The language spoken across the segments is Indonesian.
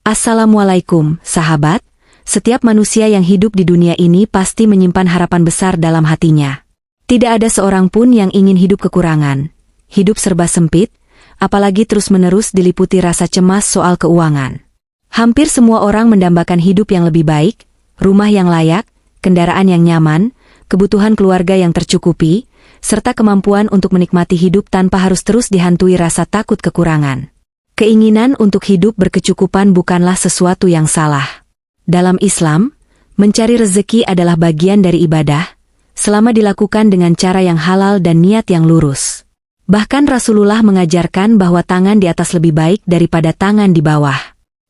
Assalamualaikum, sahabat. Setiap manusia yang hidup di dunia ini pasti menyimpan harapan besar dalam hatinya. Tidak ada seorang pun yang ingin hidup kekurangan. Hidup serba sempit, apalagi terus-menerus diliputi rasa cemas soal keuangan. Hampir semua orang mendambakan hidup yang lebih baik, rumah yang layak, kendaraan yang nyaman, kebutuhan keluarga yang tercukupi, serta kemampuan untuk menikmati hidup tanpa harus terus dihantui rasa takut kekurangan. Keinginan untuk hidup berkecukupan bukanlah sesuatu yang salah. Dalam Islam, mencari rezeki adalah bagian dari ibadah, selama dilakukan dengan cara yang halal dan niat yang lurus. Bahkan Rasulullah mengajarkan bahwa tangan di atas lebih baik daripada tangan di bawah.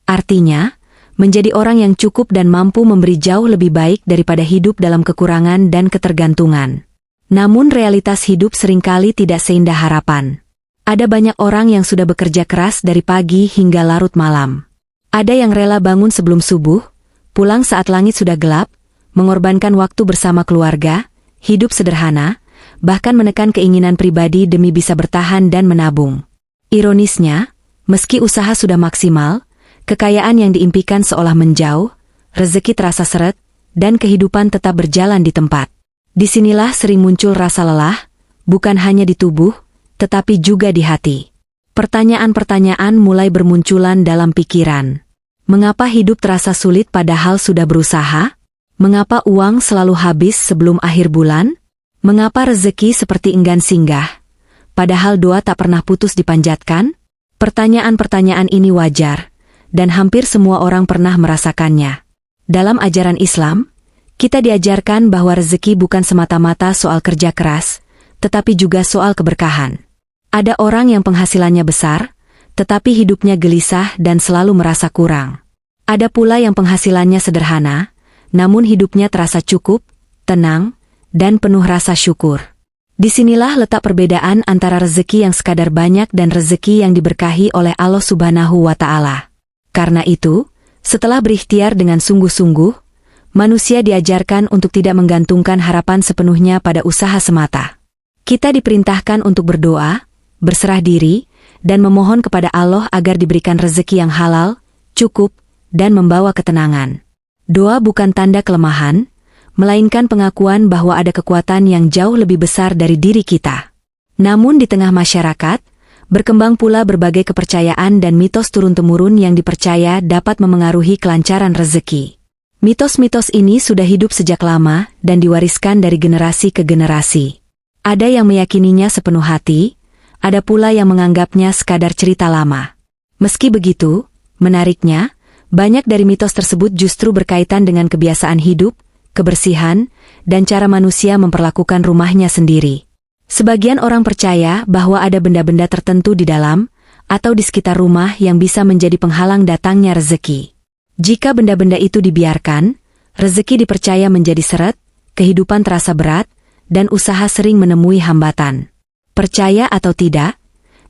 Artinya, menjadi orang yang cukup dan mampu memberi jauh lebih baik daripada hidup dalam kekurangan dan ketergantungan. Namun realitas hidup seringkali tidak seindah harapan. Ada banyak orang yang sudah bekerja keras dari pagi hingga larut malam. Ada yang rela bangun sebelum subuh, pulang saat langit sudah gelap, mengorbankan waktu bersama keluarga, hidup sederhana, bahkan menekan keinginan pribadi demi bisa bertahan dan menabung. Ironisnya, meski usaha sudah maksimal, kekayaan yang diimpikan seolah menjauh, rezeki terasa seret, dan kehidupan tetap berjalan di tempat. Disinilah sering muncul rasa lelah, bukan hanya di tubuh, tetapi juga di hati. Pertanyaan-pertanyaan mulai bermunculan dalam pikiran. Mengapa hidup terasa sulit padahal sudah berusaha? Mengapa uang selalu habis sebelum akhir bulan? Mengapa rezeki seperti enggan singgah, padahal doa tak pernah putus dipanjatkan? Pertanyaan-pertanyaan ini wajar, dan hampir semua orang pernah merasakannya. Dalam ajaran Islam, kita diajarkan bahwa rezeki bukan semata-mata soal kerja keras, tetapi juga soal keberkahan. Ada orang yang penghasilannya besar, tetapi hidupnya gelisah dan selalu merasa kurang. Ada pula yang penghasilannya sederhana, namun hidupnya terasa cukup, tenang, dan penuh rasa syukur. Disinilah letak perbedaan antara rezeki yang sekadar banyak dan rezeki yang diberkahi oleh Allah Subhanahu wa Ta'ala. Karena itu, setelah berikhtiar dengan sungguh-sungguh, manusia diajarkan untuk tidak menggantungkan harapan sepenuhnya pada usaha semata. Kita diperintahkan untuk berdoa, berserah diri, dan memohon kepada Allah agar diberikan rezeki yang halal, cukup, dan membawa ketenangan. Doa bukan tanda kelemahan, melainkan pengakuan bahwa ada kekuatan yang jauh lebih besar dari diri kita. Namun di tengah masyarakat, berkembang pula berbagai kepercayaan dan mitos turun-temurun yang dipercaya dapat memengaruhi kelancaran rezeki. Mitos-mitos ini sudah hidup sejak lama dan diwariskan dari generasi ke generasi. Ada yang meyakininya sepenuh hati, ada pula yang menganggapnya sekadar cerita lama. Meski begitu, menariknya, banyak dari mitos tersebut justru berkaitan dengan kebiasaan hidup, kebersihan, dan cara manusia memperlakukan rumahnya sendiri. Sebagian orang percaya bahwa ada benda-benda tertentu di dalam atau di sekitar rumah yang bisa menjadi penghalang datangnya rezeki. Jika benda-benda itu dibiarkan, rezeki dipercaya menjadi seret, kehidupan terasa berat, dan usaha sering menemui hambatan. Percaya atau tidak,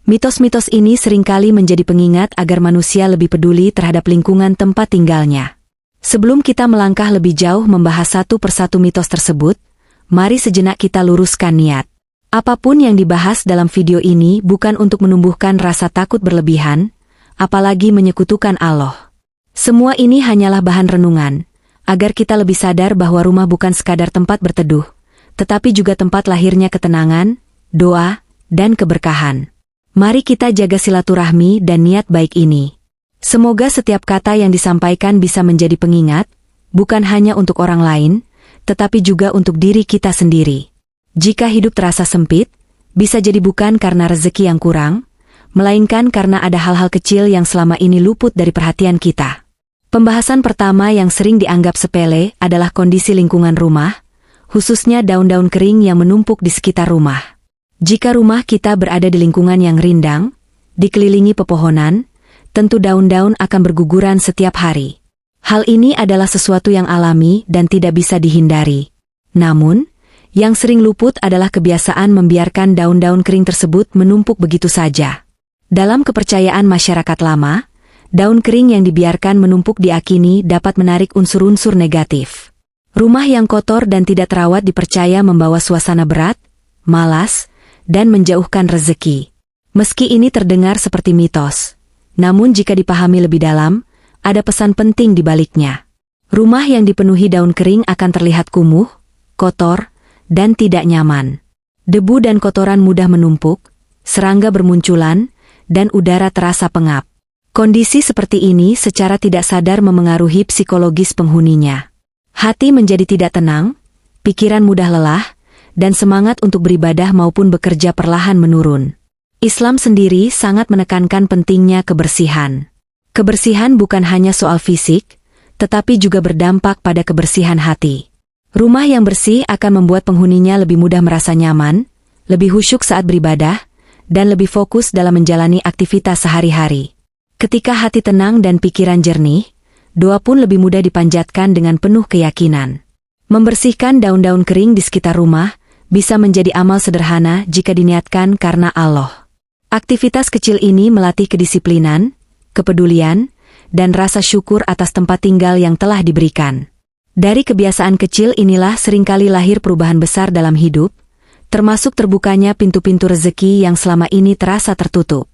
mitos-mitos ini seringkali menjadi pengingat agar manusia lebih peduli terhadap lingkungan tempat tinggalnya. Sebelum kita melangkah lebih jauh membahas satu persatu mitos tersebut, mari sejenak kita luruskan niat. Apapun yang dibahas dalam video ini bukan untuk menumbuhkan rasa takut berlebihan, apalagi menyekutukan Allah. Semua ini hanyalah bahan renungan, agar kita lebih sadar bahwa rumah bukan sekadar tempat berteduh, tetapi juga tempat lahirnya ketenangan, doa, dan keberkahan. Mari kita jaga silaturahmi dan niat baik ini. Semoga setiap kata yang disampaikan bisa menjadi pengingat, bukan hanya untuk orang lain, tetapi juga untuk diri kita sendiri. Jika hidup terasa sempit, bisa jadi bukan karena rezeki yang kurang, melainkan karena ada hal-hal kecil yang selama ini luput dari perhatian kita. Pembahasan pertama yang sering dianggap sepele adalah kondisi lingkungan rumah, khususnya daun-daun kering yang menumpuk di sekitar rumah. Jika rumah kita berada di lingkungan yang rindang, dikelilingi pepohonan, tentu daun-daun akan berguguran setiap hari. Hal ini adalah sesuatu yang alami dan tidak bisa dihindari. Namun, yang sering luput adalah kebiasaan membiarkan daun-daun kering tersebut menumpuk begitu saja. Dalam kepercayaan masyarakat lama, daun kering yang dibiarkan menumpuk diakini dapat menarik unsur-unsur negatif. Rumah yang kotor dan tidak terawat dipercaya membawa suasana berat, malas, dan menjauhkan rezeki. Meski ini terdengar seperti mitos, namun jika dipahami lebih dalam, ada pesan penting di baliknya. Rumah yang dipenuhi daun kering akan terlihat kumuh, kotor, dan tidak nyaman. Debu dan kotoran mudah menumpuk, serangga bermunculan, dan udara terasa pengap. Kondisi seperti ini secara tidak sadar memengaruhi psikologis penghuninya. Hati menjadi tidak tenang, pikiran mudah lelah, dan semangat untuk beribadah maupun bekerja perlahan menurun. Islam sendiri sangat menekankan pentingnya kebersihan. Kebersihan bukan hanya soal fisik, tetapi juga berdampak pada kebersihan hati. Rumah yang bersih akan membuat penghuninya lebih mudah merasa nyaman, lebih khusyuk saat beribadah, dan lebih fokus dalam menjalani aktivitas sehari-hari. Ketika hati tenang dan pikiran jernih, doa pun lebih mudah dipanjatkan dengan penuh keyakinan. Membersihkan daun-daun kering di sekitar rumah bisa menjadi amal sederhana jika diniatkan karena Allah. Aktivitas kecil ini melatih kedisiplinan, kepedulian, dan rasa syukur atas tempat tinggal yang telah diberikan. Dari kebiasaan kecil inilah seringkali lahir perubahan besar dalam hidup, termasuk terbukanya pintu-pintu rezeki yang selama ini terasa tertutup.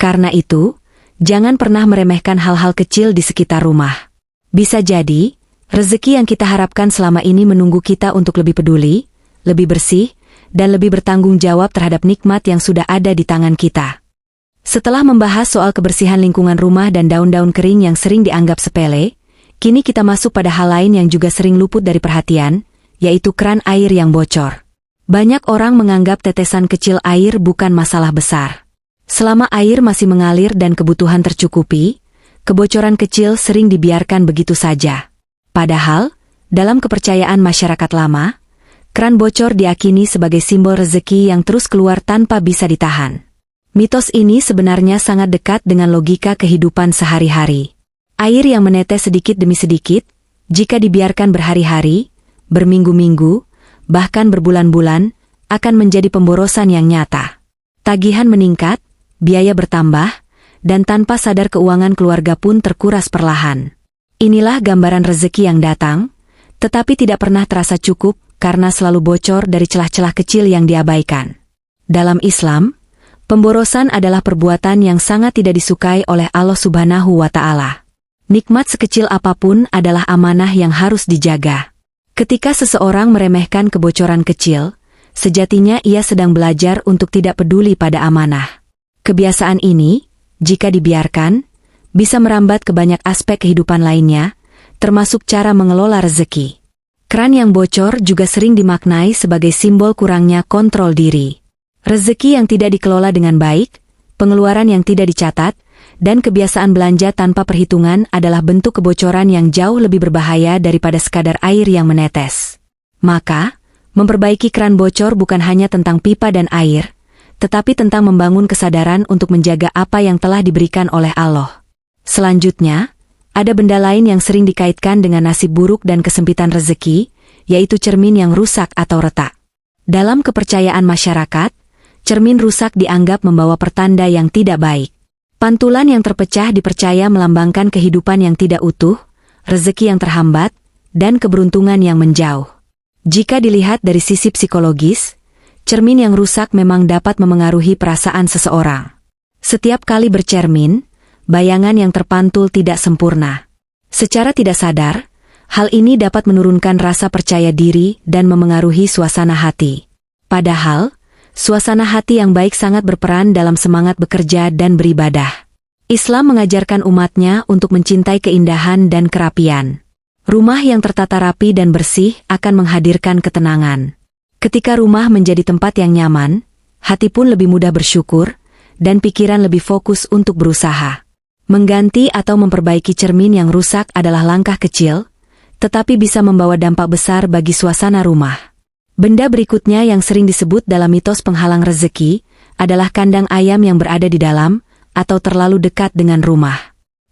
Karena itu, jangan pernah meremehkan hal-hal kecil di sekitar rumah. Bisa jadi, rezeki yang kita harapkan selama ini menunggu kita untuk lebih peduli, lebih bersih, dan lebih bertanggung jawab terhadap nikmat yang sudah ada di tangan kita. Setelah membahas soal kebersihan lingkungan rumah dan daun-daun kering yang sering dianggap sepele, kini kita masuk pada hal lain yang juga sering luput dari perhatian, yaitu keran air yang bocor. Banyak orang menganggap tetesan kecil air bukan masalah besar. Selama air masih mengalir dan kebutuhan tercukupi, kebocoran kecil sering dibiarkan begitu saja. Padahal, dalam kepercayaan masyarakat lama, keran bocor diyakini sebagai simbol rezeki yang terus keluar tanpa bisa ditahan. Mitos ini sebenarnya sangat dekat dengan logika kehidupan sehari-hari. Air yang menetes sedikit demi sedikit, jika dibiarkan berhari-hari, berminggu-minggu, bahkan berbulan-bulan, akan menjadi pemborosan yang nyata. Tagihan meningkat, biaya bertambah, dan tanpa sadar keuangan keluarga pun terkuras perlahan. Inilah gambaran rezeki yang datang, tetapi tidak pernah terasa cukup, karena selalu bocor dari celah-celah kecil yang diabaikan. Dalam Islam, pemborosan adalah perbuatan yang sangat tidak disukai oleh Allah Subhanahu wa Ta'ala. Nikmat sekecil apapun adalah amanah yang harus dijaga. Ketika seseorang meremehkan kebocoran kecil, sejatinya ia sedang belajar untuk tidak peduli pada amanah. Kebiasaan ini, jika dibiarkan, bisa merambat ke banyak aspek kehidupan lainnya, termasuk cara mengelola rezeki. Keran yang bocor juga sering dimaknai sebagai simbol kurangnya kontrol diri. Rezeki yang tidak dikelola dengan baik, pengeluaran yang tidak dicatat, dan kebiasaan belanja tanpa perhitungan adalah bentuk kebocoran yang jauh lebih berbahaya daripada sekadar air yang menetes. Maka, memperbaiki keran bocor bukan hanya tentang pipa dan air, tetapi tentang membangun kesadaran untuk menjaga apa yang telah diberikan oleh Allah. Selanjutnya, ada benda lain yang sering dikaitkan dengan nasib buruk dan kesempitan rezeki, yaitu cermin yang rusak atau retak. Dalam kepercayaan masyarakat, cermin rusak dianggap membawa pertanda yang tidak baik. Pantulan yang terpecah dipercaya melambangkan kehidupan yang tidak utuh, rezeki yang terhambat, dan keberuntungan yang menjauh. Jika dilihat dari sisi psikologis, cermin yang rusak memang dapat memengaruhi perasaan seseorang. Setiap kali bercermin, bayangan yang terpantul tidak sempurna. Secara tidak sadar, hal ini dapat menurunkan rasa percaya diri dan memengaruhi suasana hati. Padahal, suasana hati yang baik sangat berperan dalam semangat bekerja dan beribadah. Islam mengajarkan umatnya untuk mencintai keindahan dan kerapian. Rumah yang tertata rapi dan bersih akan menghadirkan ketenangan. Ketika rumah menjadi tempat yang nyaman, hati pun lebih mudah bersyukur, dan pikiran lebih fokus untuk berusaha. Mengganti atau memperbaiki cermin yang rusak adalah langkah kecil, tetapi bisa membawa dampak besar bagi suasana rumah. Benda berikutnya yang sering disebut dalam mitos penghalang rezeki, adalah kandang ayam yang berada di dalam, atau terlalu dekat dengan rumah.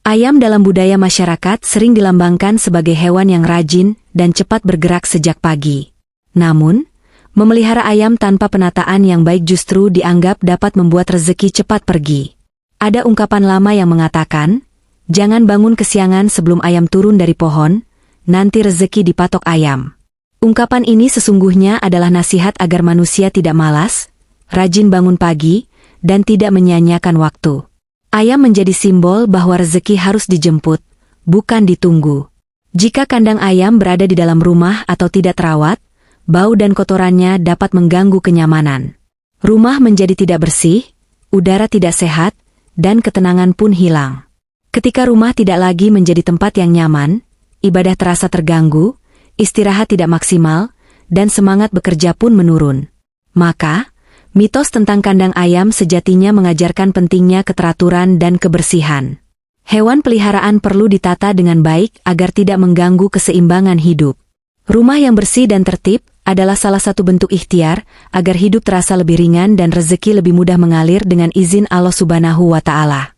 Ayam dalam budaya masyarakat sering dilambangkan sebagai hewan yang rajin dan cepat bergerak sejak pagi. Namun, memelihara ayam tanpa penataan yang baik justru dianggap dapat membuat rezeki cepat pergi. Ada ungkapan lama yang mengatakan, jangan bangun kesiangan sebelum ayam turun dari pohon, nanti rezeki dipatok ayam. Ungkapan ini sesungguhnya adalah nasihat agar manusia tidak malas, rajin bangun pagi, dan tidak menyia-nyiakan waktu. Ayam menjadi simbol bahwa rezeki harus dijemput, bukan ditunggu. Jika kandang ayam berada di dalam rumah atau tidak terawat, bau dan kotorannya dapat mengganggu kenyamanan. Rumah menjadi tidak bersih, udara tidak sehat, dan ketenangan pun hilang. Ketika rumah tidak lagi menjadi tempat yang nyaman, ibadah terasa terganggu, istirahat tidak maksimal, dan semangat bekerja pun menurun. Maka, mitos tentang kandang ayam sejatinya mengajarkan pentingnya keteraturan dan kebersihan. Hewan peliharaan perlu ditata dengan baik agar tidak mengganggu keseimbangan hidup. Rumah yang bersih dan tertib adalah salah satu bentuk ikhtiar agar hidup terasa lebih ringan dan rezeki lebih mudah mengalir dengan izin Allah Subhanahu wa Ta'ala.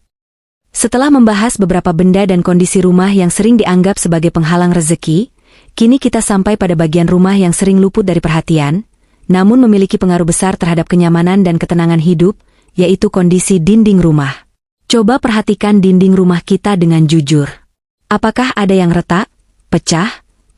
Setelah membahas beberapa benda dan kondisi rumah yang sering dianggap sebagai penghalang rezeki, kini kita sampai pada bagian rumah yang sering luput dari perhatian, namun memiliki pengaruh besar terhadap kenyamanan dan ketenangan hidup, yaitu kondisi dinding rumah. Coba perhatikan dinding rumah kita dengan jujur. Apakah ada yang retak, pecah,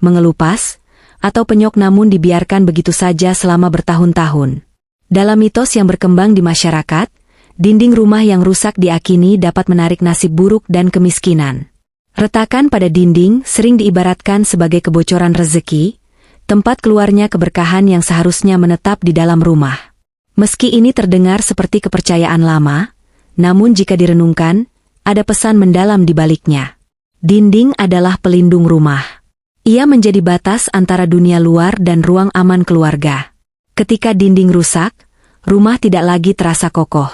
mengelupas, atau penyok namun dibiarkan begitu saja selama bertahun-tahun? Dalam mitos yang berkembang di masyarakat, dinding rumah yang rusak diakini dapat menarik nasib buruk dan kemiskinan. Retakan pada dinding sering diibaratkan sebagai kebocoran rezeki, tempat keluarnya keberkahan yang seharusnya menetap di dalam rumah. Meski ini terdengar seperti kepercayaan lama, namun jika direnungkan, ada pesan mendalam di baliknya. Dinding adalah pelindung rumah. Ia menjadi batas antara dunia luar dan ruang aman keluarga. Ketika dinding rusak, rumah tidak lagi terasa kokoh.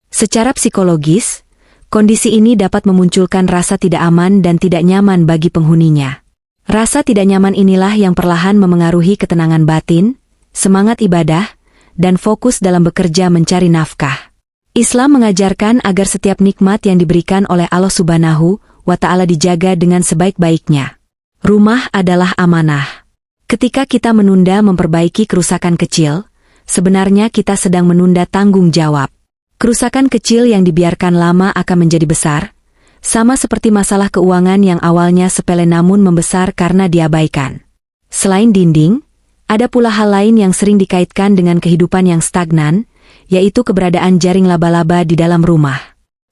Secara psikologis, kondisi ini dapat memunculkan rasa tidak aman dan tidak nyaman bagi penghuninya. Rasa tidak nyaman inilah yang perlahan memengaruhi ketenangan batin, semangat ibadah, dan fokus dalam bekerja mencari nafkah. Islam mengajarkan agar setiap nikmat yang diberikan oleh Allah Subhanahu wa Ta'ala dijaga dengan sebaik-baiknya. Rumah adalah amanah. Ketika kita menunda memperbaiki kerusakan kecil, sebenarnya kita sedang menunda tanggung jawab. Kerusakan kecil yang dibiarkan lama akan menjadi besar, sama seperti masalah keuangan yang awalnya sepele namun membesar karena diabaikan. Selain dinding, ada pula hal lain yang sering dikaitkan dengan kehidupan yang stagnan, yaitu keberadaan jaring laba-laba di dalam rumah.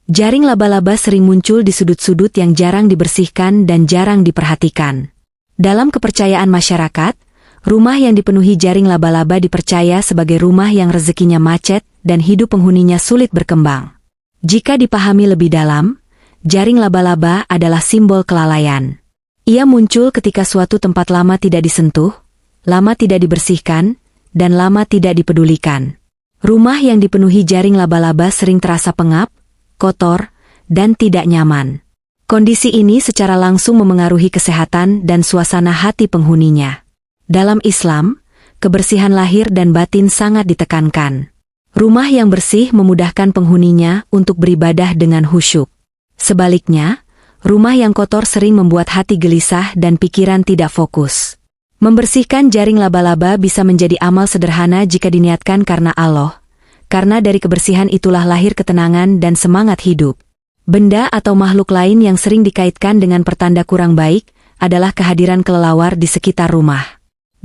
Jaring laba-laba sering muncul di sudut-sudut yang jarang dibersihkan dan jarang diperhatikan. Dalam kepercayaan masyarakat, rumah yang dipenuhi jaring laba-laba dipercaya sebagai rumah yang rezekinya macet dan hidup penghuninya sulit berkembang. Jika dipahami lebih dalam, jaring laba-laba adalah simbol kelalaian. Ia muncul ketika suatu tempat lama tidak disentuh, lama tidak dibersihkan, dan lama tidak dipedulikan. Rumah yang dipenuhi jaring laba-laba sering terasa pengap, kotor, dan tidak nyaman. Kondisi ini secara langsung memengaruhi kesehatan dan suasana hati penghuninya. Dalam Islam, kebersihan lahir dan batin sangat ditekankan. Rumah yang bersih memudahkan penghuninya untuk beribadah dengan khusyuk. Sebaliknya, rumah yang kotor sering membuat hati gelisah dan pikiran tidak fokus. Membersihkan jaring laba-laba bisa menjadi amal sederhana jika diniatkan karena Allah, karena dari kebersihan itulah lahir ketenangan dan semangat hidup. Benda atau makhluk lain yang sering dikaitkan dengan pertanda kurang baik adalah kehadiran kelelawar di sekitar rumah.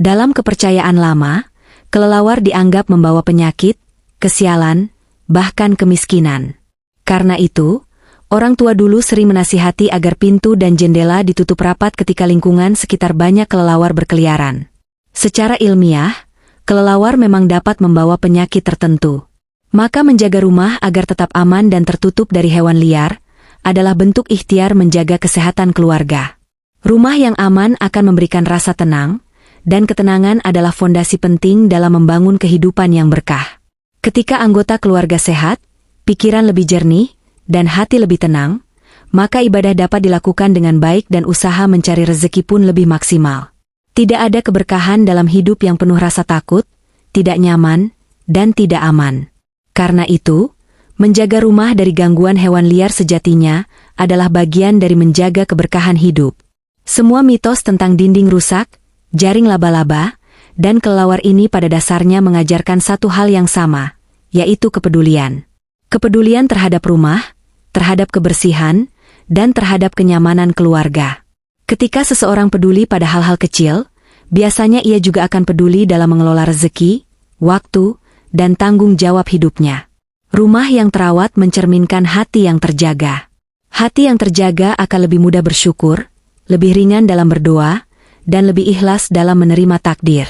Dalam kepercayaan lama, kelelawar dianggap membawa penyakit, kesialan, bahkan kemiskinan. Karena itu, orang tua dulu sering menasihati agar pintu dan jendela ditutup rapat ketika lingkungan sekitar banyak kelelawar berkeliaran. Secara ilmiah, kelelawar memang dapat membawa penyakit tertentu. Maka menjaga rumah agar tetap aman dan tertutup dari hewan liar adalah bentuk ikhtiar menjaga kesehatan keluarga. Rumah yang aman akan memberikan rasa tenang, dan ketenangan adalah fondasi penting dalam membangun kehidupan yang berkah. Ketika anggota keluarga sehat, pikiran lebih jernih, dan hati lebih tenang, maka ibadah dapat dilakukan dengan baik dan usaha mencari rezeki pun lebih maksimal. Tidak ada keberkahan dalam hidup yang penuh rasa takut, tidak nyaman, dan tidak aman. Karena itu, menjaga rumah dari gangguan hewan liar sejatinya adalah bagian dari menjaga keberkahan hidup. Semua mitos tentang dinding rusak, jaring laba-laba, dan kelelawar ini pada dasarnya mengajarkan satu hal yang sama, yaitu kepedulian. Kepedulian terhadap rumah, terhadap kebersihan, dan terhadap kenyamanan keluarga. Ketika seseorang peduli pada hal-hal kecil, biasanya ia juga akan peduli dalam mengelola rezeki, waktu, dan tanggung jawab hidupnya. Rumah yang terawat mencerminkan hati yang terjaga. Hati yang terjaga akan lebih mudah bersyukur, lebih ringan dalam berdoa, dan lebih ikhlas dalam menerima takdir.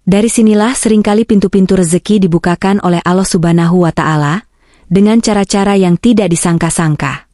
Dari sinilah seringkali pintu-pintu rezeki dibukakan oleh Allah Subhanahu wa Ta'ala, dengan cara-cara yang tidak disangka-sangka.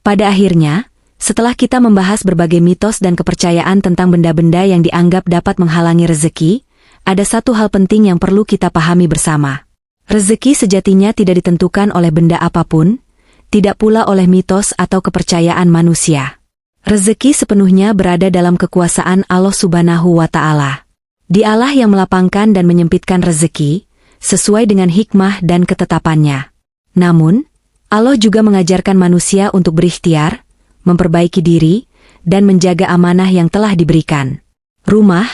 Pada akhirnya, setelah kita membahas berbagai mitos dan kepercayaan tentang benda-benda yang dianggap dapat menghalangi rezeki, ada satu hal penting yang perlu kita pahami bersama. Rezeki sejatinya tidak ditentukan oleh benda apapun, tidak pula oleh mitos atau kepercayaan manusia. Rezeki sepenuhnya berada dalam kekuasaan Allah Subhanahu wa Ta'ala. Dialah yang melapangkan dan menyempitkan rezeki, sesuai dengan hikmah dan ketetapannya. Namun, Allah juga mengajarkan manusia untuk berikhtiar, memperbaiki diri, dan menjaga amanah yang telah diberikan. Rumah,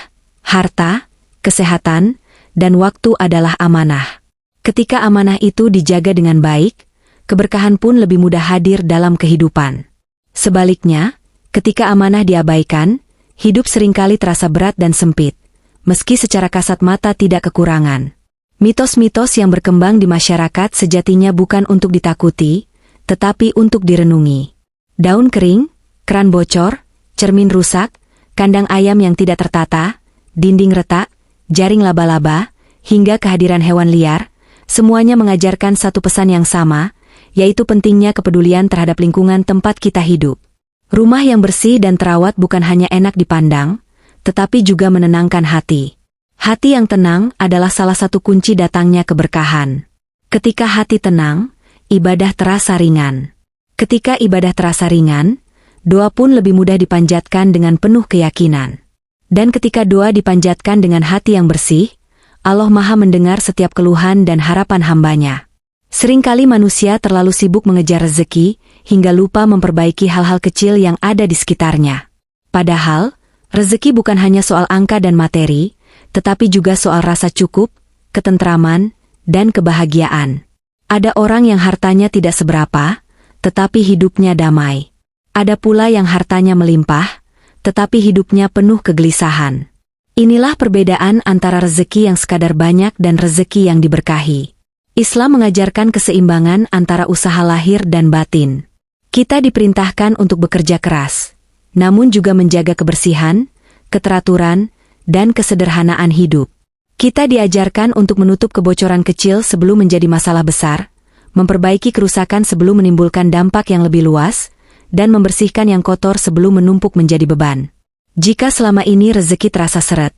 harta, kesehatan, dan waktu adalah amanah. Ketika amanah itu dijaga dengan baik, keberkahan pun lebih mudah hadir dalam kehidupan. Sebaliknya, ketika amanah diabaikan, hidup seringkali terasa berat dan sempit, meski secara kasat mata tidak kekurangan. Mitos-mitos yang berkembang di masyarakat sejatinya bukan untuk ditakuti, tetapi untuk direnungi. Daun kering, keran bocor, cermin rusak, kandang ayam yang tidak tertata, dinding retak, jaring laba-laba, hingga kehadiran hewan liar, semuanya mengajarkan satu pesan yang sama, yaitu pentingnya kepedulian terhadap lingkungan tempat kita hidup. Rumah yang bersih dan terawat bukan hanya enak dipandang, tetapi juga menenangkan hati. Hati yang tenang adalah salah satu kunci datangnya keberkahan. Ketika hati tenang, ibadah terasa ringan. Ketika ibadah terasa ringan, doa pun lebih mudah dipanjatkan dengan penuh keyakinan. Dan ketika doa dipanjatkan dengan hati yang bersih, Allah Maha mendengar setiap keluhan dan harapan hambanya. Seringkali manusia terlalu sibuk mengejar rezeki, hingga lupa memperbaiki hal-hal kecil yang ada di sekitarnya. Padahal, rezeki bukan hanya soal angka dan materi, tetapi juga soal rasa cukup, ketentraman, dan kebahagiaan. Ada orang yang hartanya tidak seberapa, tetapi hidupnya damai. Ada pula yang hartanya melimpah, tetapi hidupnya penuh kegelisahan. Inilah perbedaan antara rezeki yang sekadar banyak dan rezeki yang diberkahi. Islam mengajarkan keseimbangan antara usaha lahir dan batin. Kita diperintahkan untuk bekerja keras, namun juga menjaga kebersihan, keteraturan, dan kesederhanaan hidup. Kita diajarkan untuk menutup kebocoran kecil sebelum menjadi masalah besar, memperbaiki kerusakan sebelum menimbulkan dampak yang lebih luas, dan membersihkan yang kotor sebelum menumpuk menjadi beban. Jika selama ini rezeki terasa seret,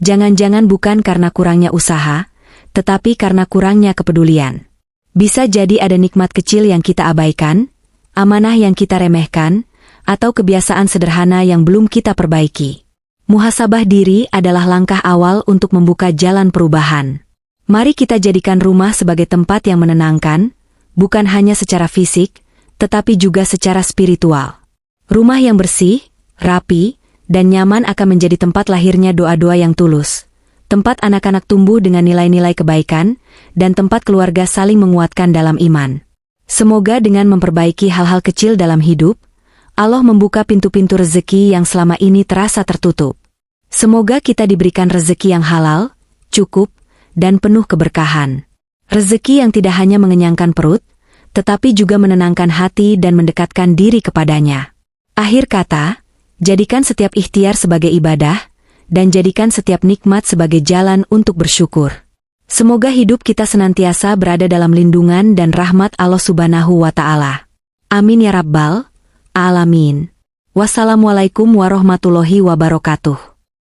jangan-jangan bukan karena kurangnya usaha, tetapi karena kurangnya kepedulian. Bisa jadi ada nikmat kecil yang kita abaikan, amanah yang kita remehkan, atau kebiasaan sederhana yang belum kita perbaiki. Muhasabah diri adalah langkah awal untuk membuka jalan perubahan. Mari kita jadikan rumah sebagai tempat yang menenangkan, bukan hanya secara fisik, tetapi juga secara spiritual. Rumah yang bersih, rapi, dan nyaman akan menjadi tempat lahirnya doa-doa yang tulus, tempat anak-anak tumbuh dengan nilai-nilai kebaikan, dan tempat keluarga saling menguatkan dalam iman. Semoga dengan memperbaiki hal-hal kecil dalam hidup, Allah membuka pintu-pintu rezeki yang selama ini terasa tertutup. Semoga kita diberikan rezeki yang halal, cukup, dan penuh keberkahan. Rezeki yang tidak hanya mengenyangkan perut, tetapi juga menenangkan hati dan mendekatkan diri kepadanya. Akhir kata, jadikan setiap ikhtiar sebagai ibadah, dan jadikan setiap nikmat sebagai jalan untuk bersyukur. Semoga hidup kita senantiasa berada dalam lindungan dan rahmat Allah Subhanahu wa Ta'ala. Amin ya Rabbal Alamin. Wassalamualaikum warahmatullahi wabarakatuh.